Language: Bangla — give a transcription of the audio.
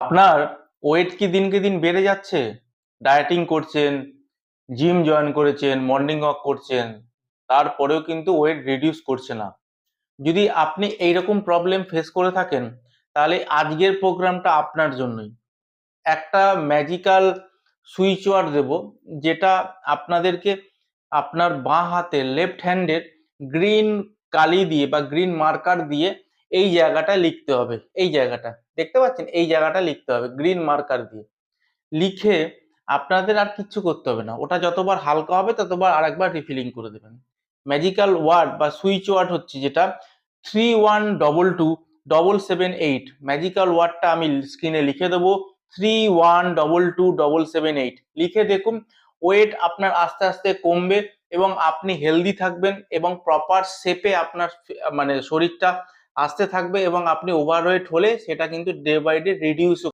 আপনার ওয়েট কি দিনকে দিন বেড়ে যাচ্ছে? ডায়েটিং করছেন, জিম জয়েন করেছেন, মর্নিং ওয়াক করছেন, তারপরেও কিন্তু ওয়েট রিডিউস করছে না। যদি আপনি এইরকম প্রবলেম ফেস করে থাকেন, তাহলে আজকের প্রোগ্রামটা আপনার জন্যই। একটা ম্যাজিক্যাল সুইচ ওয়ার্ড দেব, যেটা আপনাদেরকে আপনার বাঁ হাতে লেফট হ্যান্ডের গ্রিন কালি দিয়ে বা গ্রিন মার্কার দিয়ে এই জায়গাটা লিখতে হবে। এই জায়গাটা দেখতে পাচ্ছেন, এই জায়গাটা লিখতে হবে গ্রিন মার্কার দিয়ে। লিখে আপনাদের আর কিচ্ছু করতে হবে না, ওটা যতবার হালকা হবে ততবার আরেকবার রিফিলিং করে দেবেন। ম্যাজিক্যাল ওয়ার্ড বা সুইচ ওয়ার্ড হচ্ছে যেটা 3122 778। ম্যাজিক্যাল ওয়ার্ডটা আমি স্ক্রিনে লিখে দেবো, 3122 778। লিখে দেখুন, ওয়েট আপনার আস্তে আস্তে কমবে এবং আপনি হেলদি থাকবেন এবং প্রপার শেপে আপনার মানে শরীরটা আসতে থাকবে এবং আপনি ওভারওয়েট হলে সেটা কিন্তু ডে বাই ডে রিডিউস